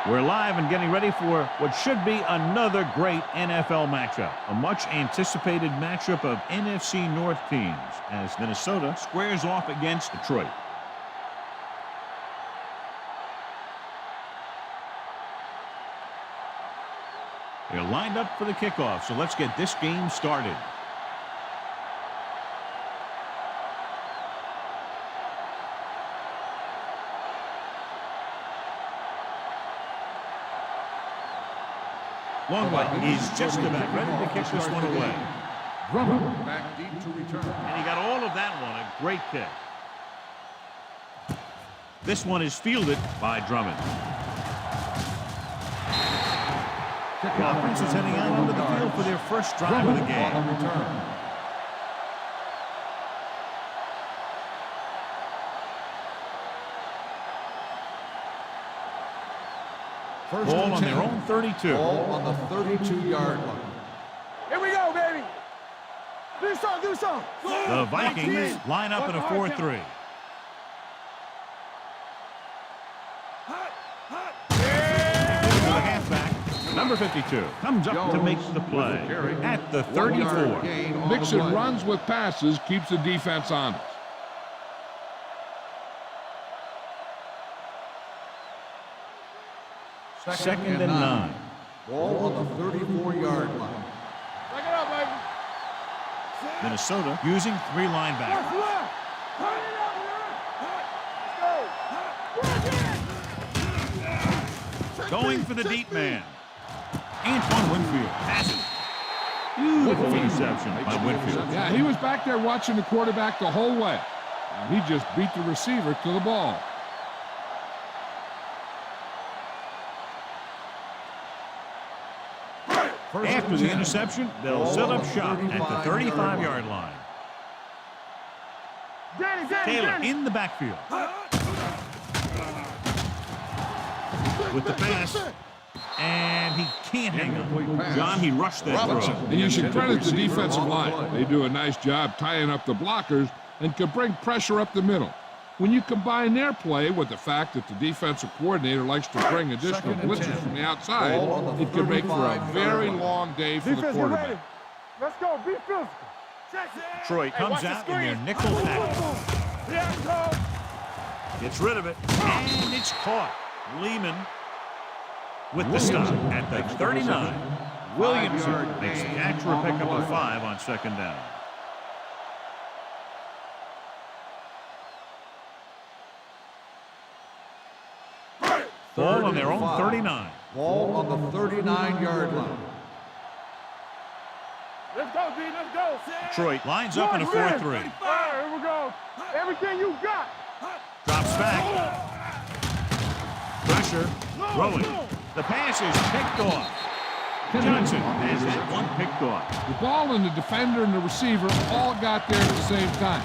We're live and getting ready for what should be another great NFL matchup. A much-anticipated matchup of NFC North teams as Minnesota squares off against Detroit. They're lined up for the kickoff, so let's get this game started. Long way. He's just about ready to kick this one away. Drummond back deep to return. And he got all of that one. A great kick. This one is fielded by Drummond. The offense is heading out onto the field for their first drive of the game. Ball on their own 32. Ball on the 32-yard line. Here we go, baby. Do something, do something. The Vikings line up in a 4-3. The halfback, number 52, comes up to make the play at the 34. Mixing runs with passes keeps the defense honest. Second and 9. Ball on the 34-yard line. Back it up, baby. Minnesota using 3 linebackers. Going for the deep man. Antoine Winfield passes. Beautiful interception by Winfield. Yeah, he was back there watching the quarterback the whole way. And he just beat the receiver to the ball. After the interception, they'll set up shop at the 35-yard line. Taylor in the backfield. With the pass. And he can't hang on. John, he rushed that throw. And you should credit the defensive line. They do a nice job tying up the blockers and can bring pressure up the middle. When you combine their play with the fact that the defensive coordinator likes to bring additional blitzes from the outside, it can make for a very long day for the quarterback. Let's go, be physical. Detroit comes out in their nickel package. Gets rid of it, and it's caught. Lehman with the stop at the 39. Williamson makes the catch for a pickup of 5 on second down. Ball on their own 39. Ball on the 39-yard line. Let's go, D, let's go. Detroit lines up in a 4-3. All right, here we go. Everything you got. Drops back. Pressure. Throwing. The pass is picked off. Johnson has that one picked off. The ball and the defender and the receiver all got there at the same time.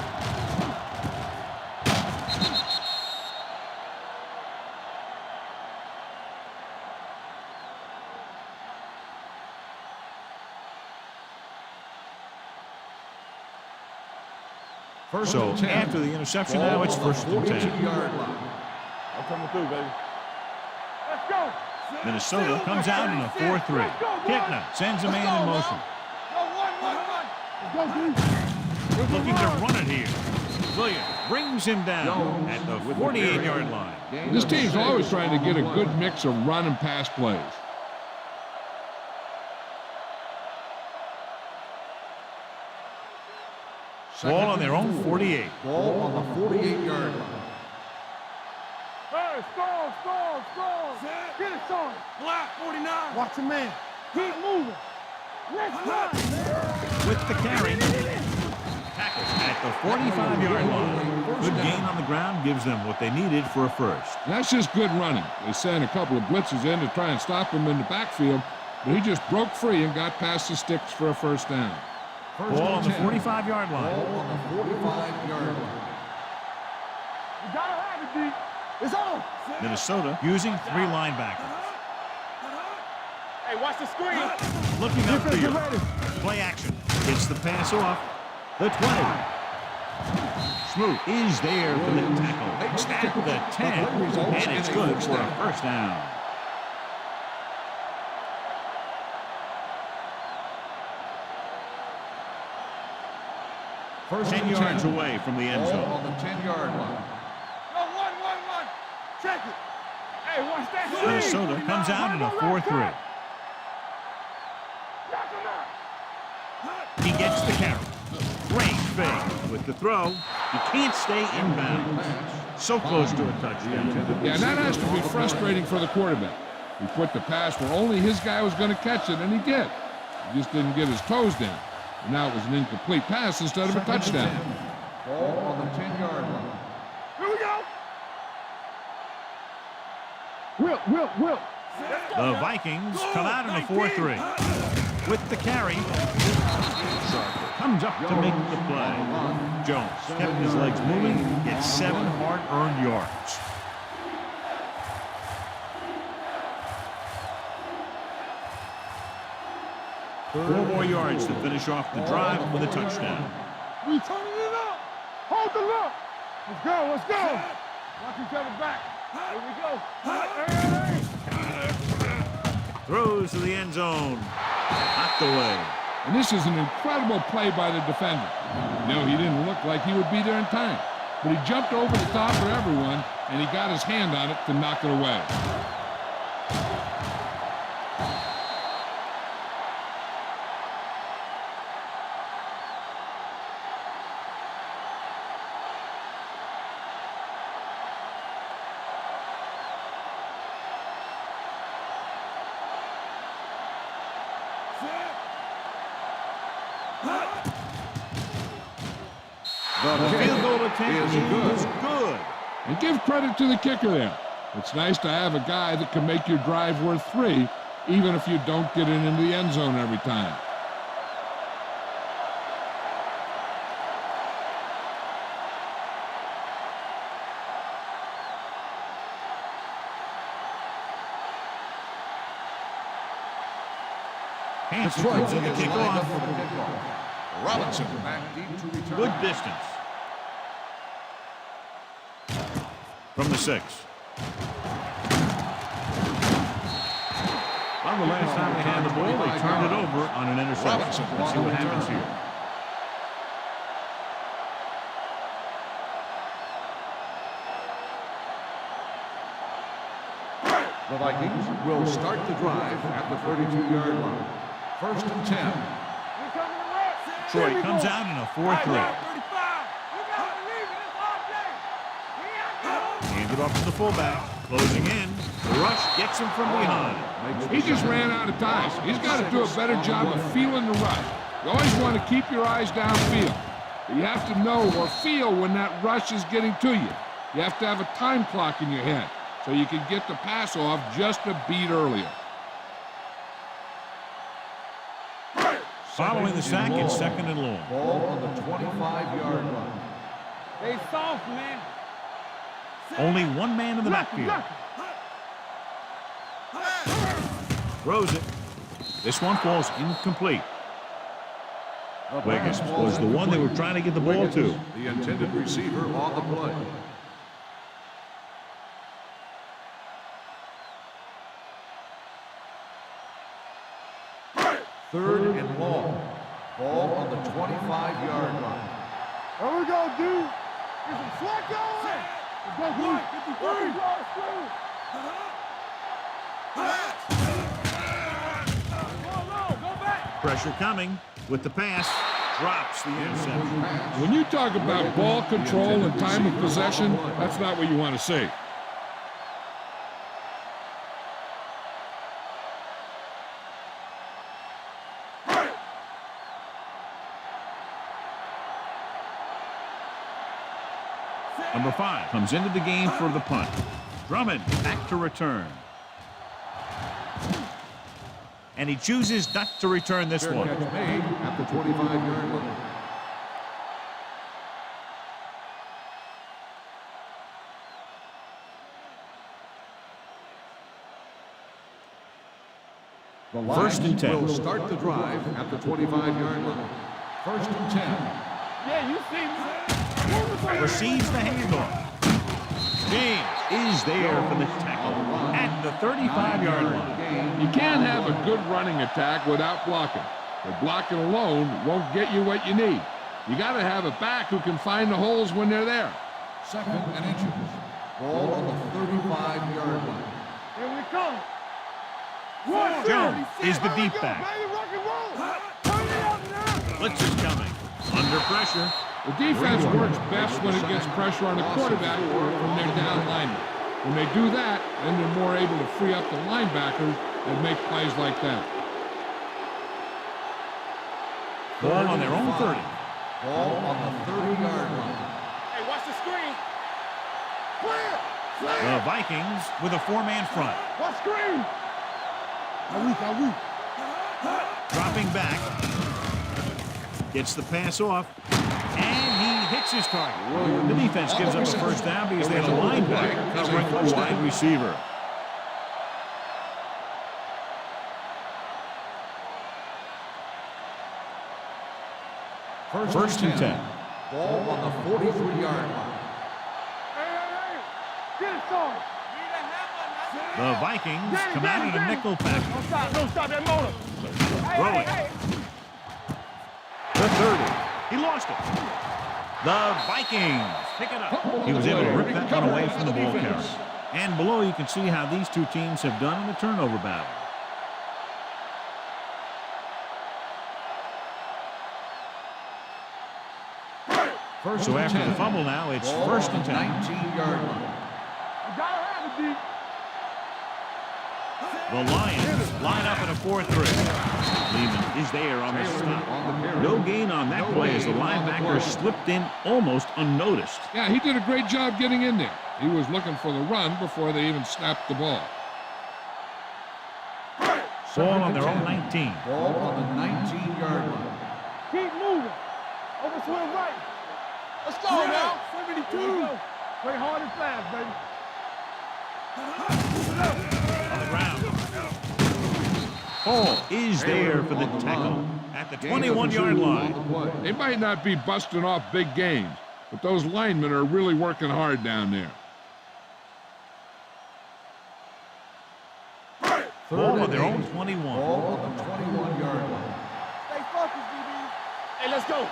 So after the interception, now it's first and 10. I'm coming through, baby. Let's go. Minnesota comes out in a 4-3. Kitna sends a man in motion. Looking to run it here. Williams brings him down at the 48-yard line. This team's always trying to get a good mix of run and pass plays. Ball on their own 48. Ball on the 48-yard line. Hey, storm. Get it, storm. Block 49. Watch your man. Keep moving. Let's run. With the carry. Tackles at the 45-yard line. Good gain on the ground gives them what they needed for a first. That's just good running. They sent a couple of blitzes in to try and stop him in the backfield, but he just broke free and got past the sticks for a first down. Ball on the 45-yard line. Ball on the 45-yard line. You gotta have it, D. It's on. Minnesota using 3 linebackers. Hey, watch the screen. Looking upfield. Play action. Gets the pass off. The 20. Smoot is there for the tackle. At the 10. And it's good for a first down. First 10 and yards 10. away from the end Ball zone. on the 10-yard line. Go, one. Check it. Hey, watch that. Minnesota comes out in a 4-3. He gets the carry. Great fake with the throw. He can't stay inbound. So close to a touchdown. Yeah, and that has to be frustrating for the quarterback. He put the pass where only his guy was going to catch it, and he did. He just didn't get his toes down. And now it was an incomplete pass instead of a touchdown. Ball on the 10-yard line. Here we go. Will. The Vikings come out in a 4-3. With the carry, comes up to make the play. Jones kept his legs moving, gets 7 hard-earned yards. Four more yards to finish off the drive with a touchdown. We turning it up. Hold the look. Let's go. Watch each other back. Here we go. Throws to the end zone. Knocked away. And this is an incredible play by the defender. No, he didn't look like he would be there in time. But he jumped over the top of everyone, and he got his hand on it to knock it away. The field goal attempt is good. And give credit to the kicker there. It's nice to have a guy that can make your drive worth 3, even if you don't get it into the end zone every time. Hanson comes in to kick off. Robinson back deep to return. Good distance. From the 6. Well, the last time they had the ball, they turned it over on an interception. Let's see what happens here. The Vikings will start the drive at the 32-yard line. First and 10. Troy comes out in a 4-3. Hands it off to the fullback. Closing in. The rush gets him from behind. He just ran out of time. He's got to do a better job of feeling the rush. You always want to keep your eyes downfield. But you have to know or feel when that rush is getting to you. You have to have a time clock in your head so you can get the pass off just a beat earlier. Following the sack, it's second and long. Ball on the 25-yard line. They soft, man. Only one man in the backfield. Throws it. This one falls incomplete. Wiggins was the one they were trying to get the ball to. The intended receiver on the play. Third and long. Ball on the 25-yard line. Here we go, dude. Get some slack going. Let's go, dude. 53. Go back. Pressure coming with the pass. Drops the interception. When you talk about ball control and time of possession, that's not what you want to see. Number 5 comes into the game for the punt. Drummond back to return. And he chooses not to return this one. Catch made at the 25-yard line. The First and 10. will start the drive at the 25-yard line. First and 10. Yeah, you see me. Receives the handoff. James is there for the tackle at the 35-yard line. You can't have a good running attack without blocking. But blocking alone won't get you what you need. You got to have a back who can find the holes when they're there. 2nd and inches. Ball on the 35-yard line. Here we come. Jones is the deep back. Blitz is coming. Under pressure. The defense works best when it gets pressure on the quarterback from their down linemen. When they do that, then they're more able to free up the linebackers and make plays like that. Ball on their own 30. Ball on the 30-yard line. Hey, watch the screen. Clear. The Vikings with a 4-man front. Watch screen. Are we? Dropping back. Gets the pass off. And he hits his target. The defense gives up a first down because they had a linebacker covering a wide receiver. First and 10. Ball on the 43-yard line. Hey. Get it, son. The Vikings come out in a nickel package. Don't stop that motor. Throw it. The 30. He lost it. The Vikings pick it up. He was able to rip that one away from the ball carrier. And below you can see how these two teams have done in the turnover battle. So after the fumble now, it's first and 10. 19-yard line. You gotta have it, D. The Lions line up in a 4-3. Lehman is there on the stop. No gain on that play as the linebacker slipped in almost unnoticed. Yeah, he did a great job getting in there. He was looking for the run before they even snapped the ball. Ball on their own 19. Ball on the 19-yard line. Keep moving. Over to the right. Let's go now. 72. Play hard and fast, baby. On the ground. Hall is there for the tackle at the 21-yard line. They might not be busting off big gains, but those linemen are really working hard down there. Ball on their own 21. Ball on the 21-yard line. Stay focused, DB. Hey, let's go.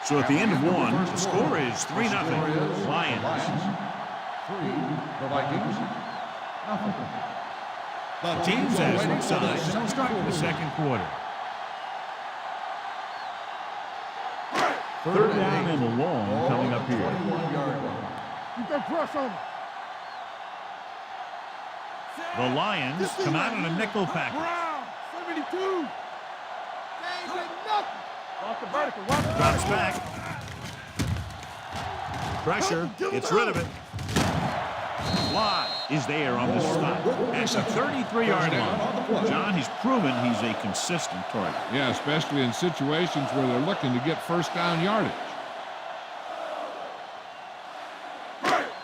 So at the end of one, the score is 3-0. Lions. 3, the Vikings. Nothing. The teams as one side starting the second quarter. Third down and long coming up here. 21-yard line. Keep that press on him. The Lions come out in a nickel package. Brown, 72. They ain't getting nothing. Off the vertical. Drops back. Pressure. Gets rid of it. Fly is there on the stop. That's a 33-yard line. John, he's proven he's a consistent target. Yeah, especially in situations where they're looking to get first down yardage.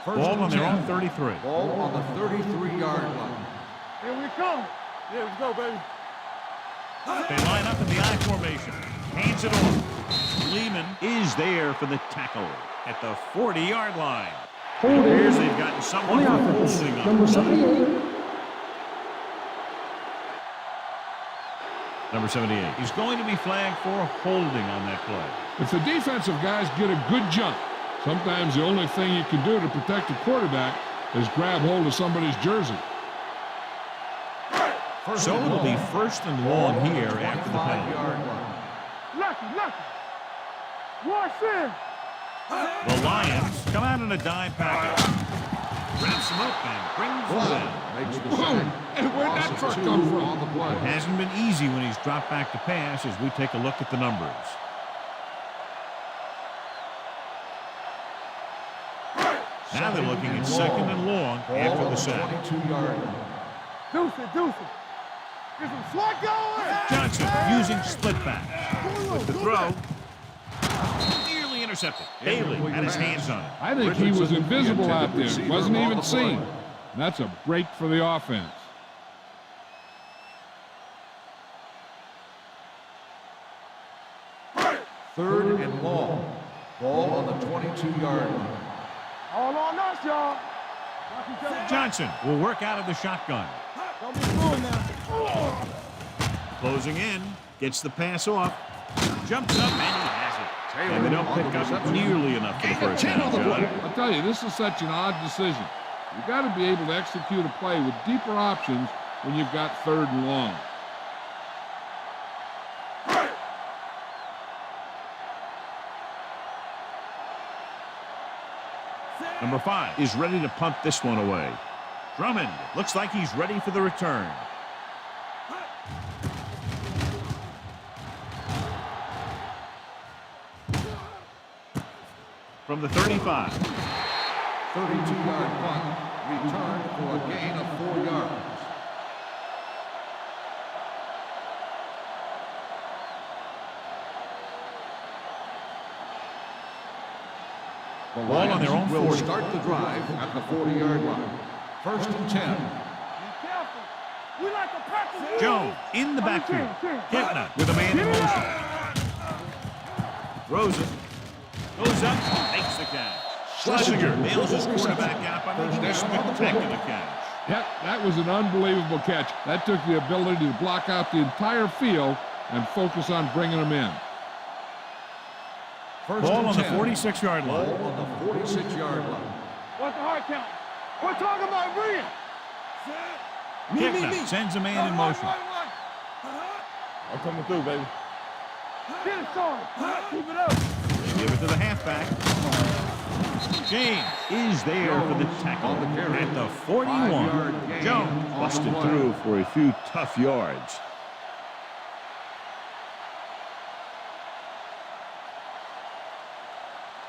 Ball on their own 33. Ball on the 33-yard line. Here we come. Yeah, let's go, baby. They line up in the I formation. Hands it off. Lehman is there for the tackle at the 40-yard line. It appears they've gotten someone holding on. Number 78. Number 78. He's going to be flagged for holding on that play. If the defensive guys get a good jump, sometimes the only thing you can do to protect the quarterback is grab hold of somebody's jersey. So it'll be first and long here after the penalty. Lucky. Watch in. The Lions come out in a dime package. Wraps him up and brings him down. Makes the Boom! sack. And where'd that truck Two come on from? the play. It hasn't been easy when he's dropped back to pass as we take a look at the numbers. Now they're looking at second and long after the sack. 22-yard line. Deuce it. Get some slot going. Johnson using split back. With the throw. Nearly intercepted. Bailey had his hands on it. I think he was invisible out there. Wasn't even seen. And that's a break for the offense. Third and long. Ball on the 22-yard line. All on us, y'all. Johnson will work out of the shotgun. Don't be fooling now. Closing in. Gets the pass off. Jumps up and he has it. And they don't pick up nearly enough for the first down, John. I'll tell you, this is such an odd decision. You've got to be able to execute a play with deeper options when you've got 3rd and long. Number 5 is ready to punt this one away. Drummond looks like he's ready for the return. From the 35. 32-yard punt. Return for a gain of 4 yards. The Ball on their own will 40. start the drive at the 40-yard line. 1st and 10. Be careful. We like to practice. Jones in the backfield. Kepner with a man in motion. Throws it. Goes up. Makes the catch. Schlesinger nails his quarterback out by making a spectacular catch. Yep, that was an unbelievable catch. That took the ability to block out the entire field and focus on bringing them in. Ball on the 46-yard line. Ball on the 46-yard line. What's the hard count? We're talking about Brian. Kepner sends a man in motion. I'm coming through, baby. Get it, son. Keep it up. They give it to the halfback. James is there for the tackle at the 41. Jones busted through for a few tough yards.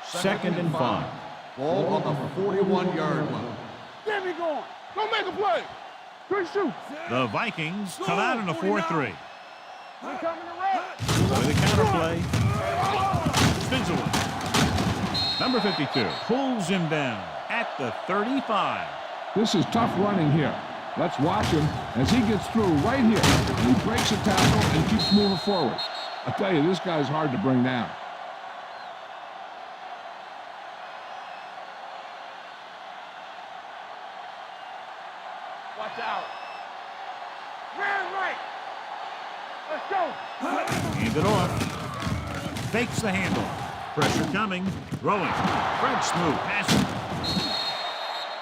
Second and 5. Ball on the 41-yard line. Get me going. Don't make a play. Good shoot. The Vikings come out in a 4-3. We're coming to red. With a counterplay. Spins away. Number 52 pulls him down at the 35. This is tough running here. Let's watch him as he gets through right here. He breaks a tackle and keeps moving forward. I tell you, this guy's hard to bring down. Watch out. Man right. Let's go. Hand it off. Fakes the handle. Pressure coming. Throwing. Fred smooth. Passing.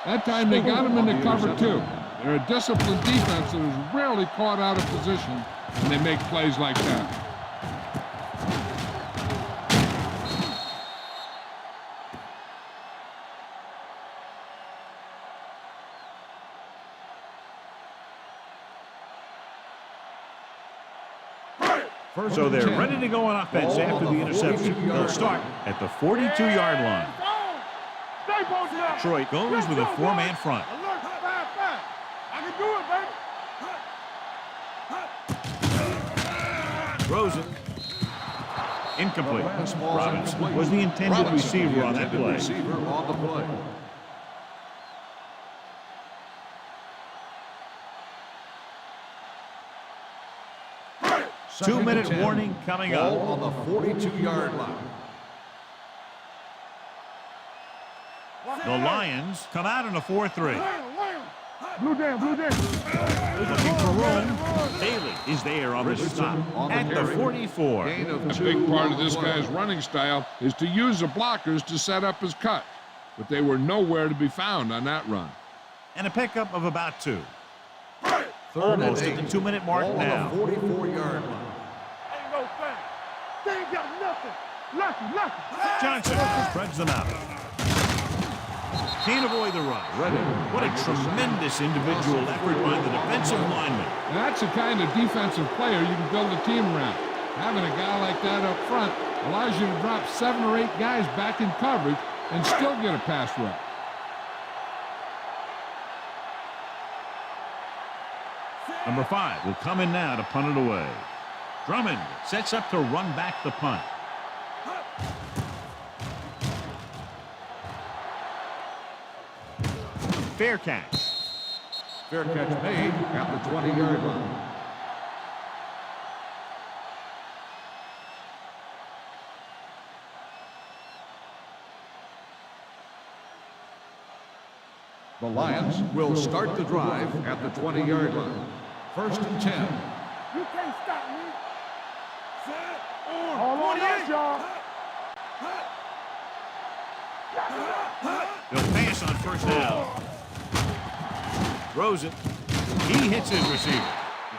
That time they got him into cover 2. They're a disciplined defense that is rarely caught out of position, and they make plays like that. So they're ready to go on offense after the interception. They'll start at the 42-yard line. Detroit goes with a 4-man front. Alert, fast. I can do it, baby. Throws it. Incomplete. Robinson was the intended receiver on that play. Two-minute warning coming up. Ball on the 42-yard line. The Lions come out in a 4-3. Blue down. Looking for room. Bailey is there on the stop at the 44. A big part of this guy's running style is to use the blockers to set up his cut. But they were nowhere to be found on that run. And a pickup of about 2. Third Almost and at the 8. 2-minute mark Ball now. on the 44-yard line. Ain't no thing. They ain't got nothing. Nothing. Johnson spreads them out. Can't avoid the run. What a tremendous individual effort by the defensive lineman. And that's the kind of defensive player you can build a team around. Having a guy like that up front allows you to drop 7 or 8 guys back in coverage and still get a pass rush. Number 5 will come in now to punt it away. Drummond sets up to run back the punt. Fair catch. Fair catch made at the 20-yard line. The Lions will start the drive at the 20-yard line. 1st and 10. You can't stop me. Set. All on us, y'all. They'll pass on first down. Throws it. He hits his receiver.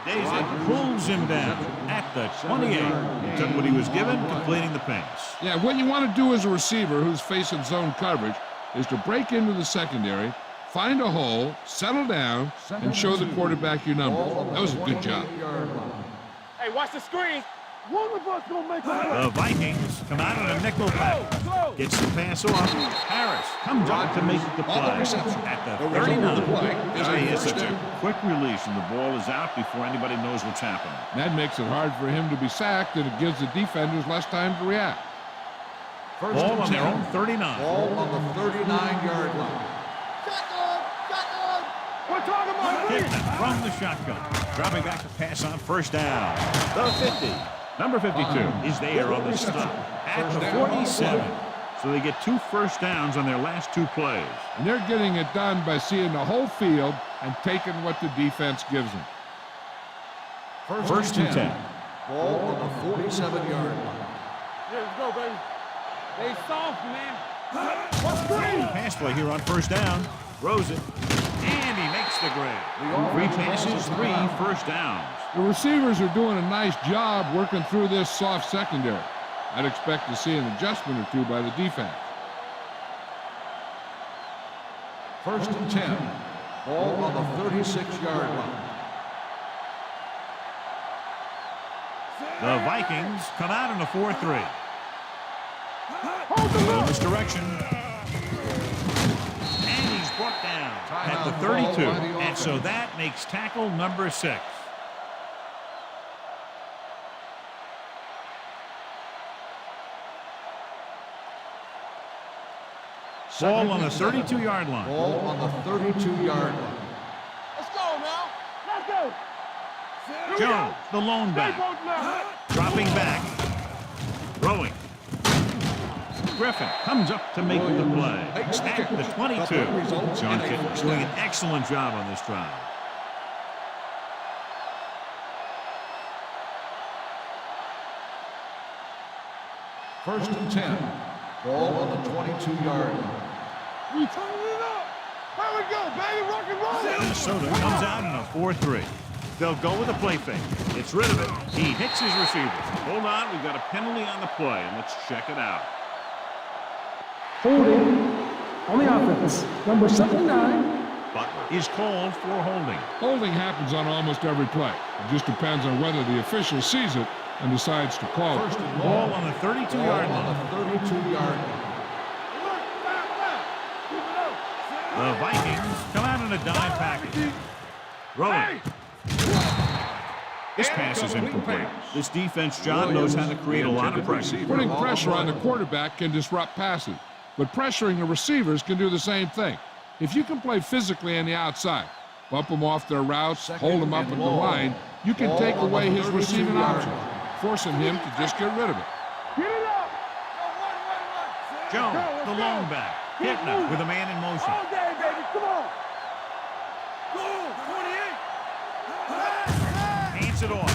Daisy pulls him down at the 28. He took what he was given, completing the pass. Yeah, what you want to do as a receiver who's facing zone coverage is to break into the secondary, find a hole, settle down, and show the quarterback your number. That was a good job. Hey, watch the screen. One of us gonna make The Vikings come out on a nickel pack. Gets the pass off. Harris comes up to make the play at the 39. He is such a quick release, and the ball is out before anybody knows what's happening. That makes it hard for him to be sacked, and it gives the defenders less time to react. Ball on their own 39. Ball on the 39-yard line. We're talking about Hitting it from the shotgun. Dropping back to pass on first down. The 50. Number 52 is there on the stop at the 47. So they get 2 first downs on their last 2 plays. And they're getting it done by seeing the whole field and taking what the defense gives them. First and 10. Ball on the 47-yard line. Let's go, baby. They soft, man. What's green? Pass play here on first down. Throws it. And he makes the grab. 3 passes, 3 first downs. The receivers are doing a nice job working through this soft secondary. I'd expect to see an adjustment or 2 by the defense. First and 10. Ball on the 36-yard line. The Vikings come out in a 4-3. Misdirection. And he's brought down at the 32. And so that makes tackle number 6. Ball on the 32-yard line. Ball on the 32-yard line. Let's go now. Let's go. Jones, the lone back. Dropping back. Throwing. Griffin comes up to make the play at the 22. John Kitten's doing an excellent job on this drive. First and 10. Ball on the 22-yard line. We turn it up. Here we go, baby. Rock and roll. Minnesota comes out in a 4-3. They'll go with a play fake. It's rid of it. He hits his receiver. Hold on, we've got a penalty on the play, and let's check it out. Holding on the offense, number 79. Butler is called for holding. Holding happens on almost every play. It just depends on whether the official sees it and decides to call it. First and Ball on the 32-yard line. on the 32-yard line. The Vikings come out in a dime package. Rolling. This pass is incomplete. This defense, John, knows how to create a lot of pressure. Putting pressure on the quarterback can disrupt passes, but pressuring the receivers can do the same thing. If you can play physically on the outside, bump them off their routes, hold them up at the line, you can take away his receiving options, forcing him to just get rid of it. Get it up. Jones, the lone back, hitting it with a man in motion. All day, baby. Come on. Go, 28. Hands it off.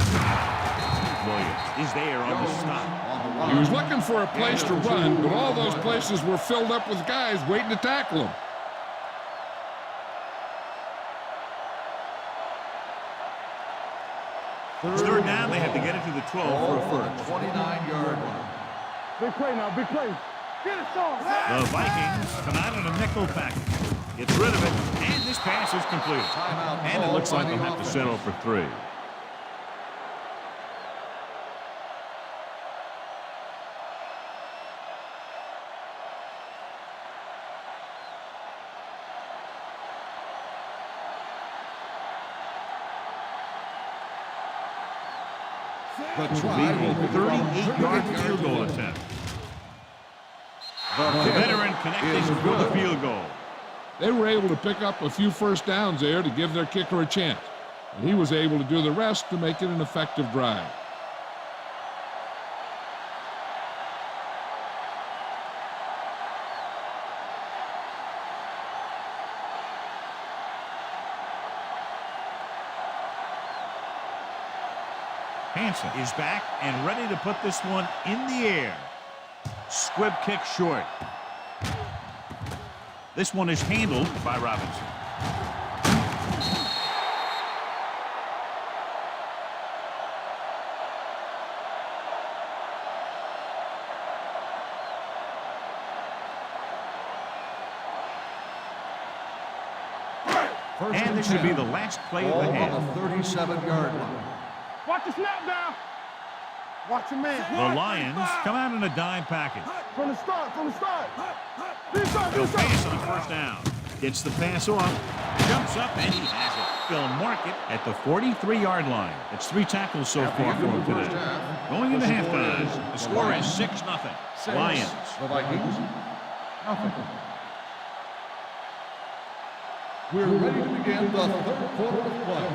Williams is there on the stop. He was looking for a place to run, but all those places were filled up with guys waiting to tackle him. Third down, they had to get it to the 12 for a first. 29-yard line. Big play now, big play. Get it, Sean. The Vikings come out in a nickel package. Gets rid of it, and this pass is completed. And it looks like they'll have to settle for 3. The Will try be will a be from 38-yard field goal attempt. The veteran connecting for the field goal. They were able to pick up a few first downs there to give their kicker a chance. And he was able to do the rest to make it an effective drive. Hansen is back and ready to put this one in the air. Squib kick short. This one is handled by Robinson. And this should be the last play of the half. On the 37-yard line. Watch the snap down. Watch your man. The Lions come out in a dime package. From the start, from the start. He'll pass on first down. Gets the pass off. Jumps up, and he has it. They'll mark it at the 43-yard line. It's 3 tackles so far for him today. Going into halftime, the score is 6-0. Lions. The Vikings, nothing. We're ready to begin the third quarter of play.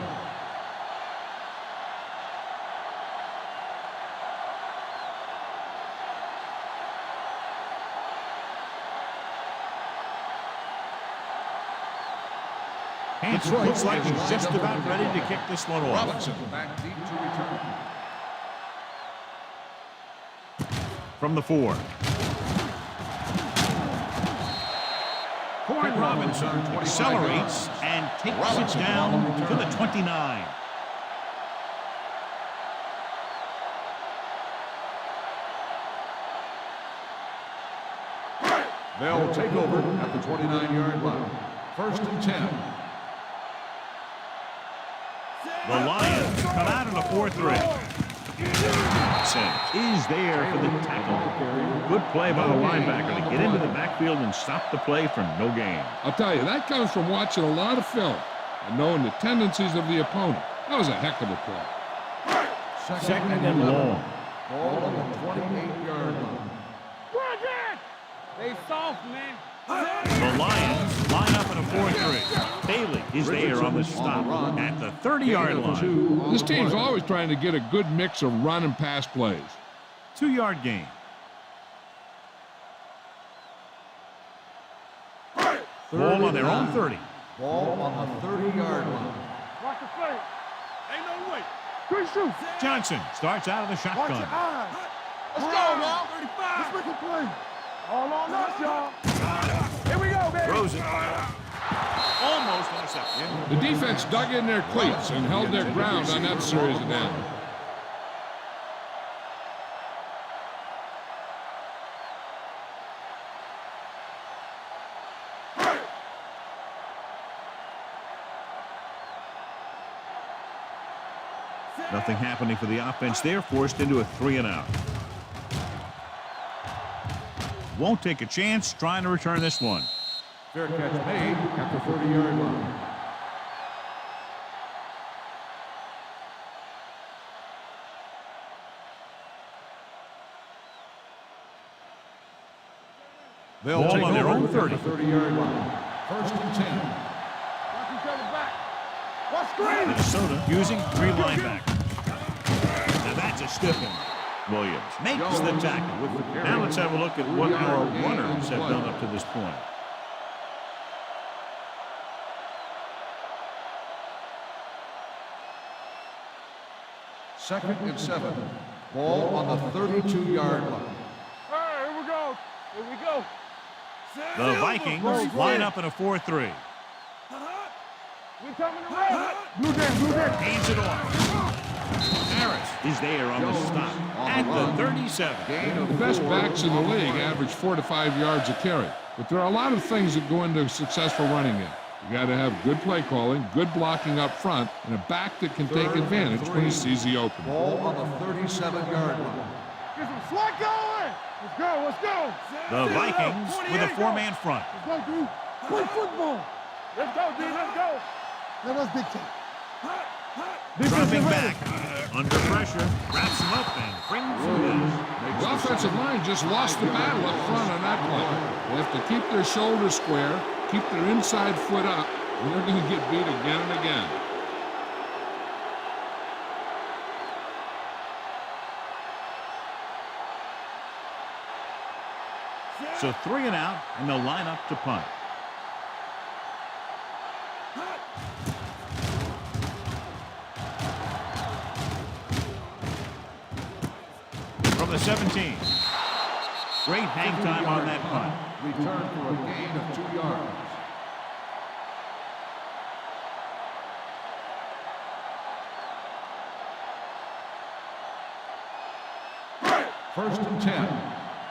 Hansen looks like he's just about ready to kick this one off. Robinson back deep to return. From the 4. Corey Robinson accelerates and takes it down to the 29. They'll take over at the 29-yard line. 1st and 10. The Lions come out in a 4-3. Is there for the tackle. Good play by the linebacker to get into the backfield and stop the play for no gain. I'll tell you, that comes from watching a lot of film and knowing the tendencies of the opponent. That was a heck of a play. Second and long. Ball on the 28-yard line. They soft, man. The Lions line up in a 4-3. Bailey is there on the stop at the 30-yard line. This team's always trying to get a good mix of run and pass plays. 2-yard gain. Ball on their own 30. Ball on the 30-yard line. Watch the play. Ain't no way. Quick shoot. Johnson starts out of the Watch your shotgun. eyes. Let's go, now. 35. Let's make a play. All on us, y'all. Here we go, baby. Throws it. Almost intercepted. The defense dug in their cleats and held their ground on that series of downs. Nothing happening for the offense. They're forced into a 3-and-out. Won't take a chance trying to return this one. Fair catch made at the 30-yard line. They'll Ball take on their over own at 30. the 30-yard line. 1st and 10. Watch each other back. Watch screen. Minnesota using 3 linebackers. Now that's a stiff one. Williams makes the tackle. Now let's have a look at what our runners have done up to this point. Second and 7. Ball on the 32-yard line. All right, here we go. Here we go. The Vikings line up in a 4-3. We coming around. Blue game. Hands it off. Harris is there on the stop at the 37. The best backs in the league average 4 to 5 yards a carry. But there are a lot of things that go into a successful running game. You got to have good play calling, good blocking up front, and a back that can take advantage when he sees the opening. Ball on the 37-yard line. Get some slack going. Let's go. The Vikings with a 4-man front. Let's go, dude. Play football. Let's go, dude. Let's go. Let us dictate. Dropping back, under pressure, wraps him up and brings him in. The offensive line just lost the battle up front on that play. They have to keep their shoulders square, keep their inside foot up, and they're going to get beat again and again. So 3-and-out, and they'll line up to punt. the 17. Great hang time on that punt. Return for a gain of 2 yards. First and 10.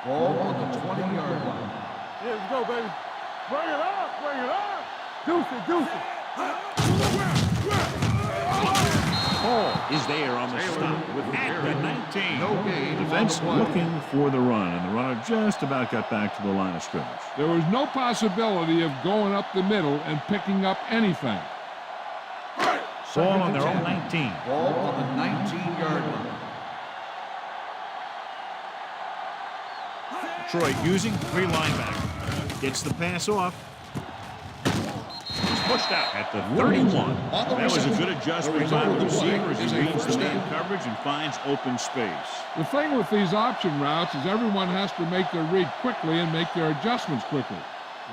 Ball on the 20-yard line. Here we go, baby. Bring it up, bring it up. Deuce it, deuce it. Ball is there on the stop at the 19. No gain. Defense on the play. looking for the run, and the runner just about got back to the line of scrimmage. There was no possibility of going up the middle and picking up anything. Ball on their own 19. Ball on the 19-yard line. Detroit using 3 linebackers. Gets the pass off. He's pushed out at the 31. That was a good adjustment by the receiver as he reads the man coverage and finds open space. The thing with these option routes is everyone has to make their read quickly and make their adjustants quickly.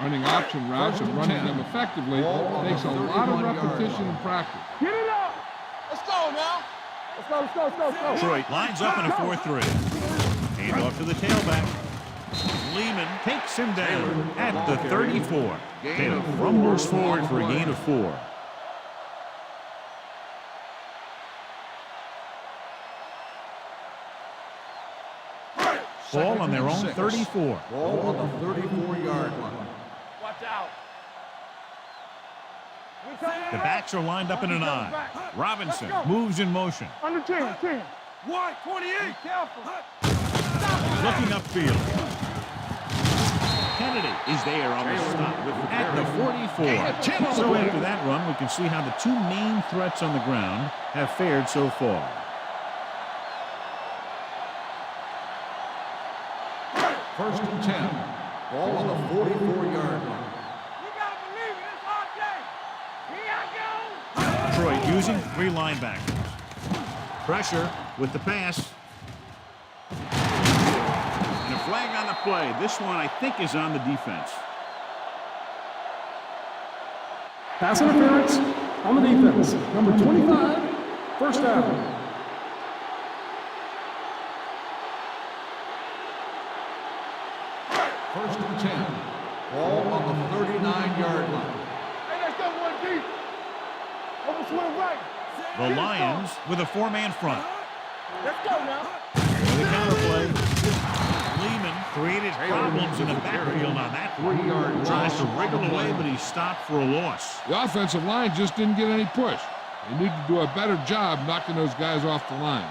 Running option routes and running them effectively takes a lot of repetition and practice. Get it up. Let's go now. Let's go, let's go, let's go, let's go. Detroit lines up in a 4-3. Hand off to the tailback. Lehman takes him down at the 34. Taylor rumbles forward for a gain of 4. Ball on their own 34. Ball on the 34-yard line. Watch out. The backs are lined up in an I. Robinson moves in motion. Under 10, 10. 128. Careful. Looking upfield. Kennedy is there on the stop at the 44. So after that run, we can see how the 2 main threats on the ground have fared so far. First and 10. Ball on the 44-yard line. You gotta believe it. It's our day. Here I go. Detroit using 3 linebackers. Pressure with the pass. And a flag on the play. This one, I think, is on the defense. Pass interference on the defense. Number 25, first down. First and 10. Ball on the 39-yard line. Hey, let's go one deep. Over swing right. The Lions with a 4-man front. Let's go now. The counterplay. Lehman created problems in the backfield on that. 3-yard Tries loss to on wriggle the away, play. but he's stopped for a loss. The offensive line just didn't get any push. They need to do a better job knocking those guys off the line.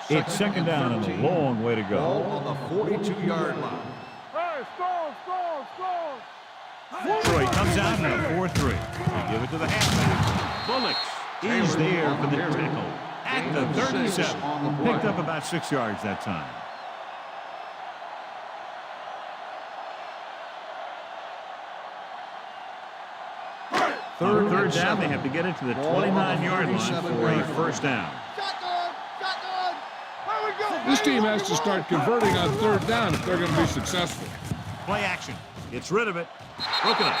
It's second down and a long way to Ball go. on the 42-yard line. Hey, score. Detroit comes out in a 4-3. They give it to the halfback. Bullocks is there for the tackle at the 37. Picked up about 6 yards that time. Third down, they have to get it to the 29-yard line for a first down. Shotgun. Here we go. This team has to start converting on 3rd down if they're going to be successful. Play action. Gets rid of it. Broken up.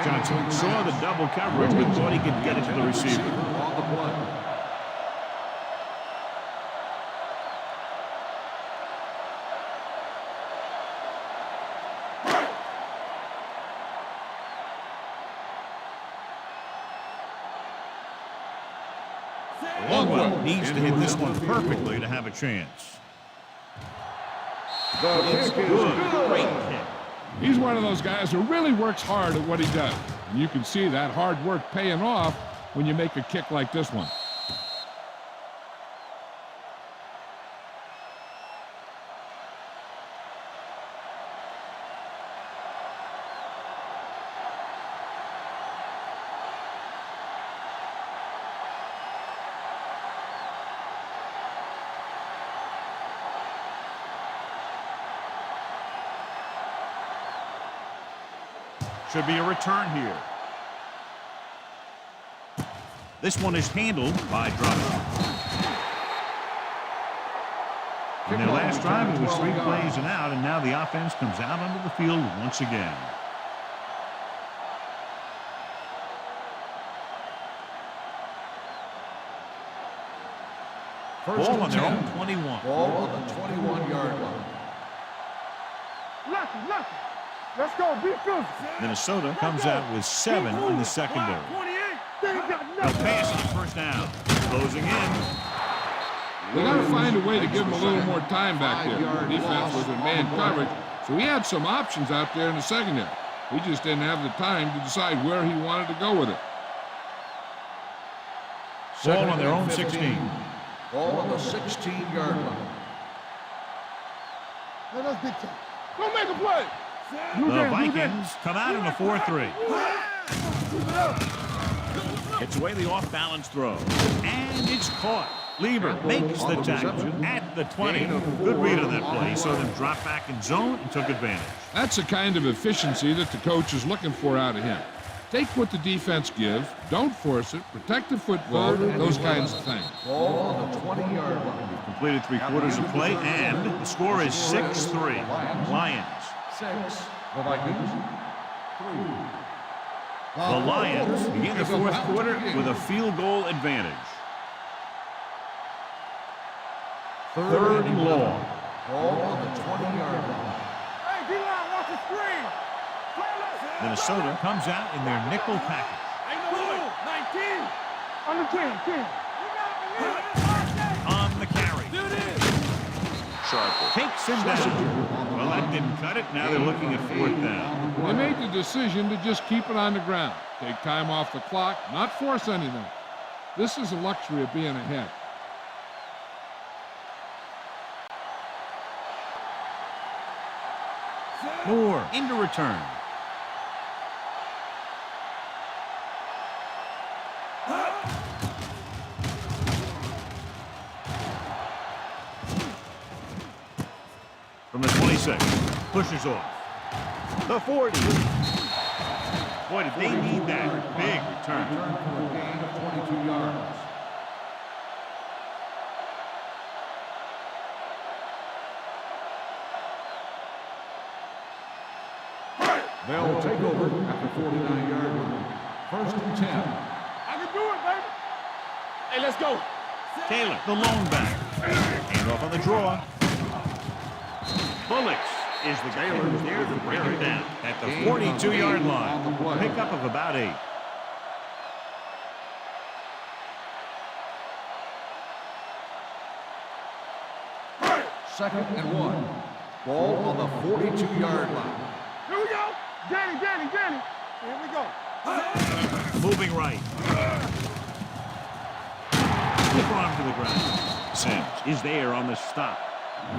Johnson saw the double coverage but thought he could get it to the receiver. On the play. Longwell needs to hit this one perfectly to have a chance. It's good. Great kick. He's one of those guys who really works hard at what he does. And you can see that hard work paying off when you make a kick like this one. Should be a return here. This one is handled by Drummond. In their last drive, it was 3 plays and out, and now the offense comes out onto the field once again. First Ball on and their 10. own 21. Ball on the 21-yard line. Lucky. Let's go. Be physical. Minnesota comes out with 7 in the secondary. 28. They ain't got They'll nothing. pass on first down. Closing in. They got to find a way to give him a little more time back there. The defense was in man coverage, so he had some options out there in the secondary. He just didn't have the time to decide where he wanted to go with it. Ball on their own 16. Ball on the 16-yard line. Let us big time. Go make a play. The Vikings come out in a 4-3. It's away the off-balance throw. And it's caught. Lieber makes the tackle at the 20. Good read on that play. He saw them drop back in zone and took advantage. That's the kind of efficiency that the coach is looking for out of him. Take what the defense gives, don't force it, protect the football, those kinds of things. Ball on the 20-yard line. Completed 3/4 of play, and the score is 6-3. Lions. 6. The Vikings. 3. The Lions begin the fourth quarter with a field goal advantage. Third and long. Ball on the 20-yard line. Hey, D-line, watch the screen. Minnesota comes out in their nickel package. Ain't no way. 19. Under 10. On the carry. Takes him down. Well, that didn't cut it. Now they're looking at fourth down. They made the decision to just keep it on the ground. Take time off the clock, not force anything. This is the luxury of being ahead. Moore into return. From the 26, pushes off. The 40. Boy, did they need that big return. Return for a gain of 22 yards. They'll take over at the 49-yard line. First and 10. I can do it, baby. Hey, let's go. Taylor, the lone back. Hand off on the draw. Bullocks is the guy who's there to break it down at the 42-yard line. Pickup of about 8. Second and 1. Ball on the 42-yard line. Here we go. Danny. Here we go. Moving right. Flip arm to the ground. Sims is there on the stop.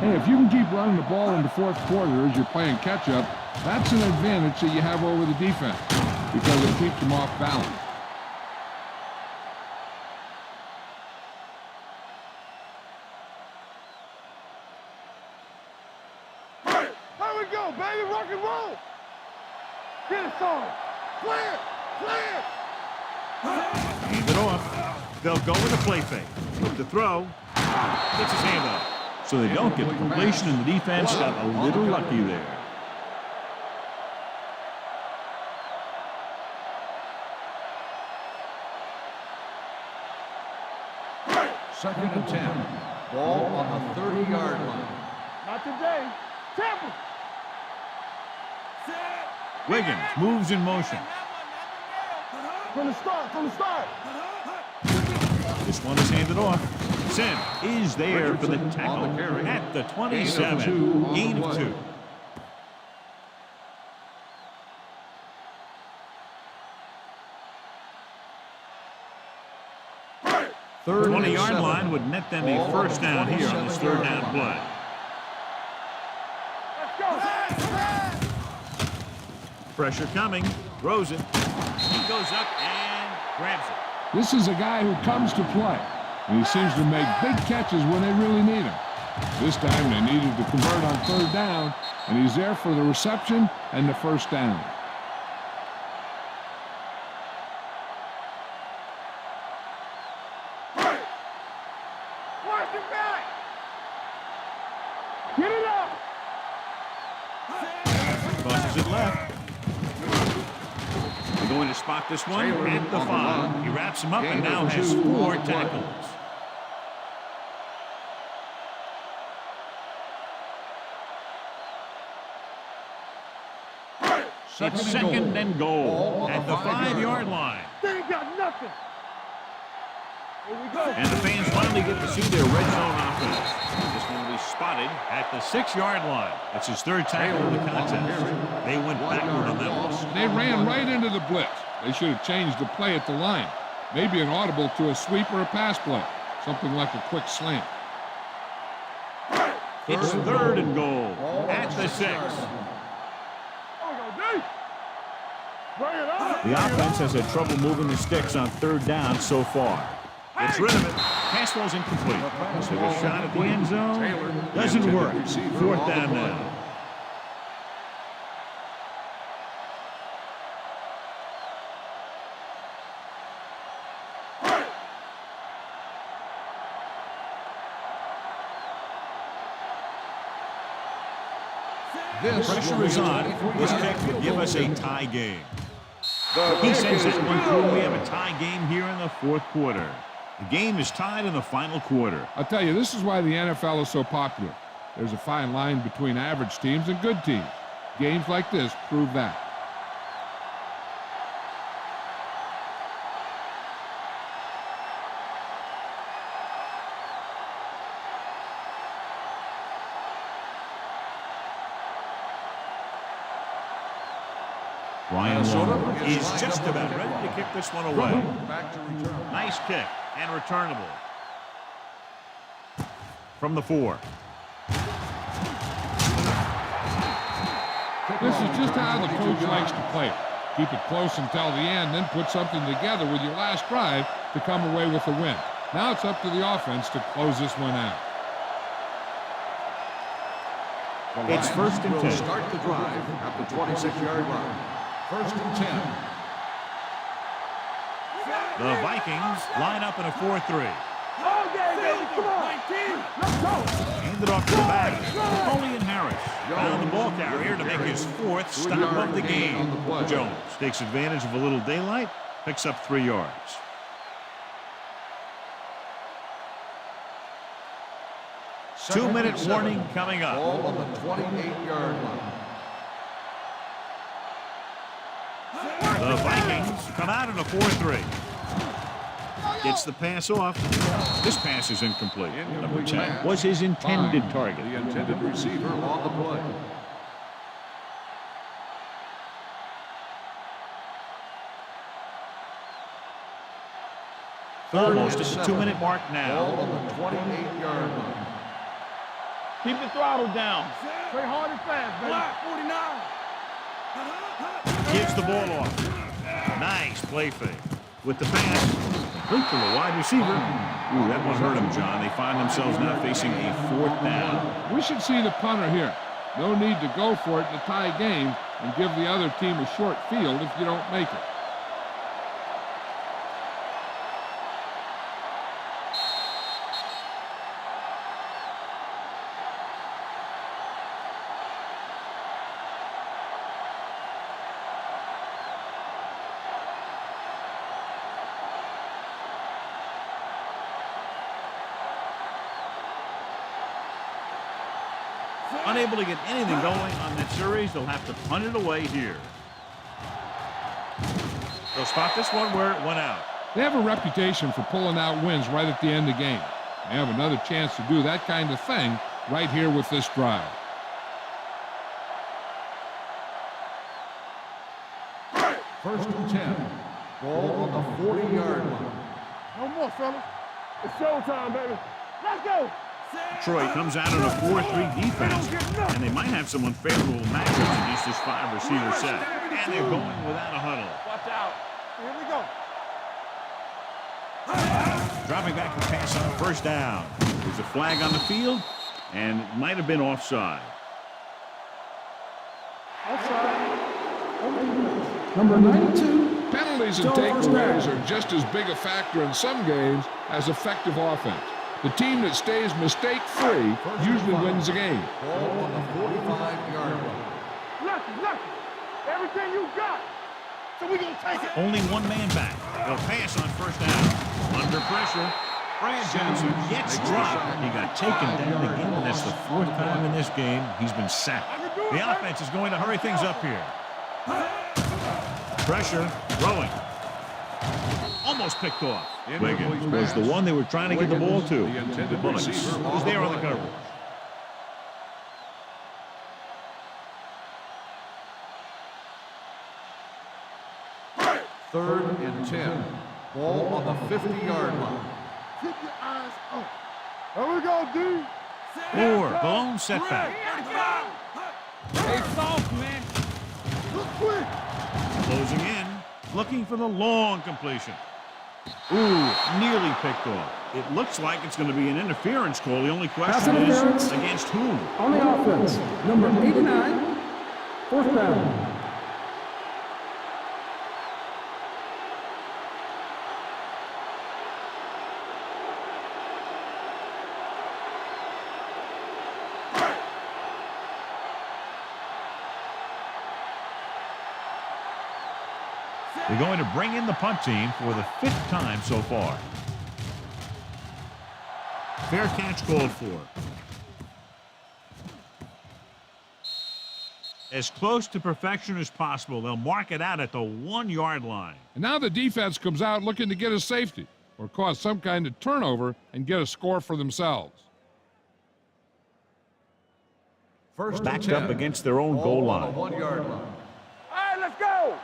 Hey, if you can keep running the ball in the fourth quarter as you're playing catch-up, that's an advantage that you have over the defense because it keeps them off balance. Here we go, baby. Rock and roll. Get it, son. Clear. Hand it off. They'll go with a play fake. With the throw. Gets his hand up. So they don't get the completion, and the defense got a little lucky there. Second and 10. Ball on the 30-yard line. Not today. Tampa. Wiggins moves in motion. From the start. This one is handed off. Sim is there for the tackle at the 27. Gain of 2. Third 20-yard line would net them a first down here on this third down play. Let's go. Pressure coming. Throws it. He goes up and grabs it. This is a guy who comes to play, and he seems to make big catches when they really need him. This time they needed to convert on third down, and he's there for the reception and the first down. Watch it back. Get it up. Tosses it left. They're going to spot this one at the 5. He wraps him up and now has 4 tackles. It's second and goal at the 5-yard line. They ain't got nothing. Here we go. And the fans finally get to see their red zone offense. This one will be spotted at the 6-yard line. That's his third tackle of the contest. They went backward on that one. They ran right into the blitz. They should have changed the play at the line. Maybe an audible to a sweep or a pass play. Something like a quick slant. It's third and goal at the 6. The offense has had trouble moving the sticks on third down so far. Gets rid of it. Pass ball's incomplete. So a shot at the end zone. Doesn't work. Fourth down now. Pressure is on. This kick could give us a tie game. He sends it one through. We have a tie game here in the fourth quarter. The game is tied in the final quarter. I'll tell you, this is why the NFL is so popular. There's a fine line between average teams and good teams. Games like this prove that. Ryan Long is just about ready to kick this one away. Nice kick and returnable. From the 4. This is just how the coach likes to play it. Keep it close until the end, then put something together with your last drive to come away with the win. Now it's up to the offense to close this one out. It's first and 10. Start the drive at the 26-yard line. First and 10. The Vikings line up in a 4-3. Come on. Let's go. Handed off to the back. Napoleon Harris found the ball carrier to make his 4th stop of the game. Jones takes advantage of a little daylight, picks up 3 yards. Two-minute warning coming up. Ball on the 28-yard line. The Vikings come out in a 4-3. Gets the pass off. This pass is incomplete. Number 10 was his intended target. The intended receiver on the play. Almost at the 2-minute mark Ball now. on the 28-yard line. Keep the throttle down. Play hard and fast, baby. 49. Gives the ball off. Nice play fake. With the pass, complete to the wide receiver. Ooh, that one hurt him, John. They find themselves now facing a 4th down. We should see the punter here. No need to go for it in a tie game and give the other team a short field if you don't make it. Unable to get anything going on that series, they'll have to punt it away here. They'll spot this one where it went out. They have a reputation for pulling out wins right at the end of the game. They have another chance to do that kind of thing right here with this drive. First and 10. Ball on the 40-yard line. No more, fellas. It's showtime, baby. Let's go. Troy comes out in a 4-3 defense, and they might have some unfavorable matchups against this 5-receiver set. And they're going without a huddle. Watch out. Here we go. Dropping back to pass on first down. There's a flag on the field, and it might have been offside. Number 92. Penalties and takeaways are just as big a factor in some games as effective offense. The team that stays mistake-free usually wins the game. Ball on the 45-yard line. Lucky. Everything you got. So we're going to take it. Only one man back. They'll pass on first down. Under pressure, Brad Johnson gets dropped. He got taken down again, and that's the 4th time in this game he's been sacked. The offense is going to hurry things up here. Pressure, throwing. Almost picked off. Incomplete Wiggins was the pass. one they were trying to get the ball to. The intended Bullocks receiver was there on the coverage. Third and 10. Ball on the 50-yard line. Keep your eyes open. Here we go, D. Moore, blown setback. Hey, soft, man. Look quick. Closing in, looking for the long completion. Ooh, nearly picked off. It looks like it's going to be an interference call. The only question interference. is against whom? On the offense, number 89, fourth down. They're going to bring in the punt team for the 5th time so far. Fair catch called for. As close to perfection as possible. They'll mark it out at the 1-yard line. And now the defense comes out looking to get a safety or cause some kind of turnover and get a score for themselves. First Backed and 10. up against their own goal Ball on line. the 1-yard line. All right, let's go.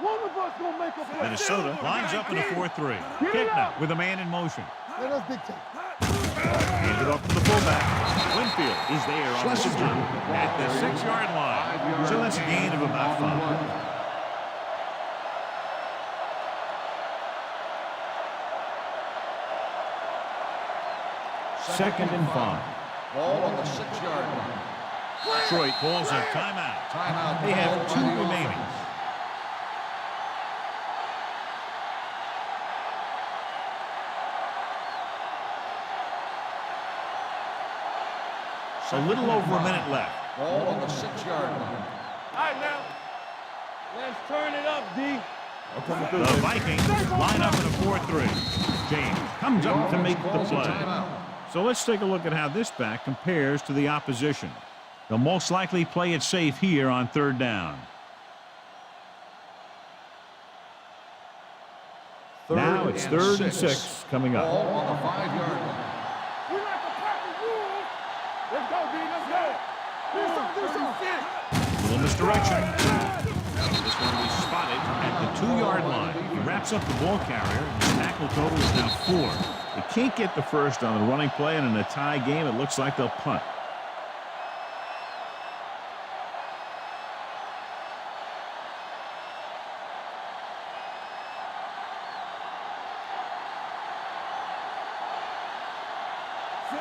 One of us gonna make a play. Minnesota lines up in a 4-3. Kitna with a man in motion. Let us dictate. Handed off to the fullback. Winfield is there on the stop at the 6-yard line. So that's a gain of about 5. Second and 5. Ball on the 6-yard line. Detroit calls a timeout. Timeout. They have called 2 by the remaining. offense. A little over a minute left. Ball on the 6-yard line. All right, now. Let's turn it up, D. The Vikings line up in a 4-3. James comes up to make the Calls a play. timeout. So let's take a look at how this back compares to the opposition. They'll most likely play it safe here on 3rd down. Now it's 3rd and 6 coming Ball up. on the 5-yard line. We like the Packers rules. Let's go, D. Let's go. Do something. Little misdirection. This one will be spotted at the 2-yard line. He wraps up the ball carrier. His tackle total is now 4. They can't get the first on the running play, and in a tie game, it looks like they'll punt.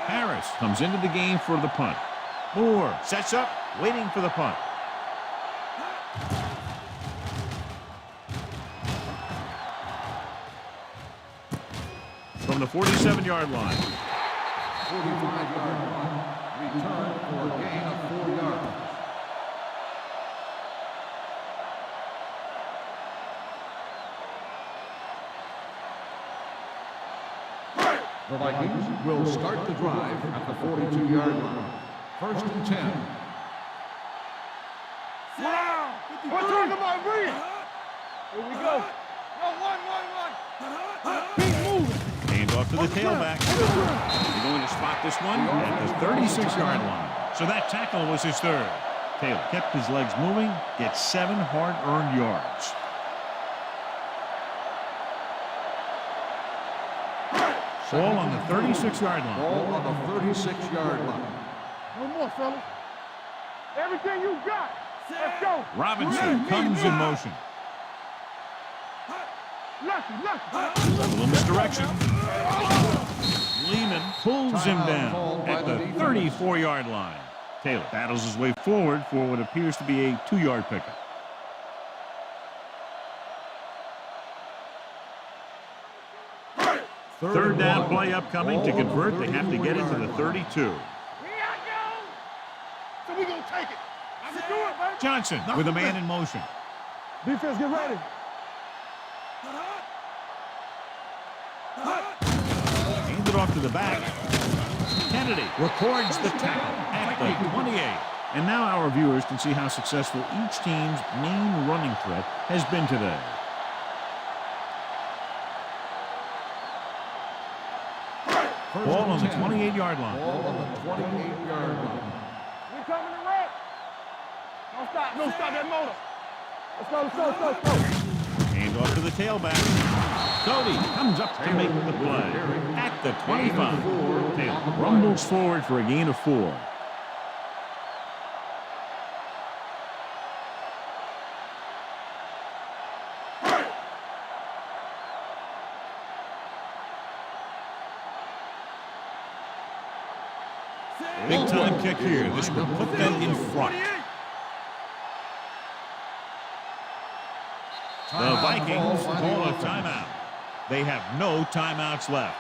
Harris comes into the game for the punt. Moore sets up, waiting for the punt. From the 47-yard line. 45-yard line. Return for a gain of 4 yards. The Vikings will start the drive at the 42-yard line. First and 10. Wow. We're talking about Rhea. Here we go. No, one. Keep moving. Hand off to the tailback. They're going to spot this one at the 36-yard line. So that tackle was his 3rd. Taylor kept his legs moving, gets 7 hard-earned yards. Ball on the 36-yard line. Ball on the 36-yard line. One more, fellas. Everything you got. Let's go. Robinson comes in motion. Lucky. A little misdirection. Lehman pulls him down at the 34-yard line. Taylor battles his way forward for what appears to be a 2-yard pickup. Third down play upcoming. To convert, they have to get into the 32. So we gonna take it. Let's do it, baby. Johnson with a man in motion. Defense, get ready. Hands it off to the back. Kennedy records the tackle at the 28. And now our viewers can see how successful each team's main running threat has been today. Ball on the 28-yard line. Ball on the 28-yard line. We coming to wreck. Don't stop. Don't stop that motor. Let's go, let's go, let's go, let's go. Hand off to the tailback. Cody comes up to make the play at the 25. Taylor rumbles forward for a gain of 4. Big time kick here. This will put them in front. The Vikings call a timeout. They have no timeouts left.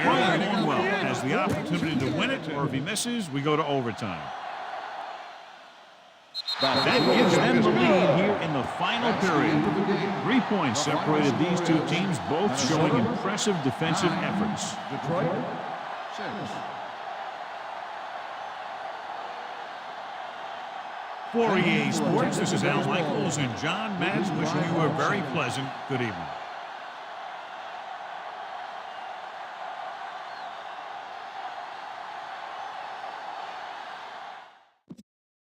Brian Longwell has the opportunity to win it, or if he misses, we go to overtime. That gives them the lead here in the final period. 3 points separated these two teams, both showing impressive defensive efforts. Detroit, 6. For EA Sports, this is Al Michaels and John Madden wishing you a very pleasant good evening.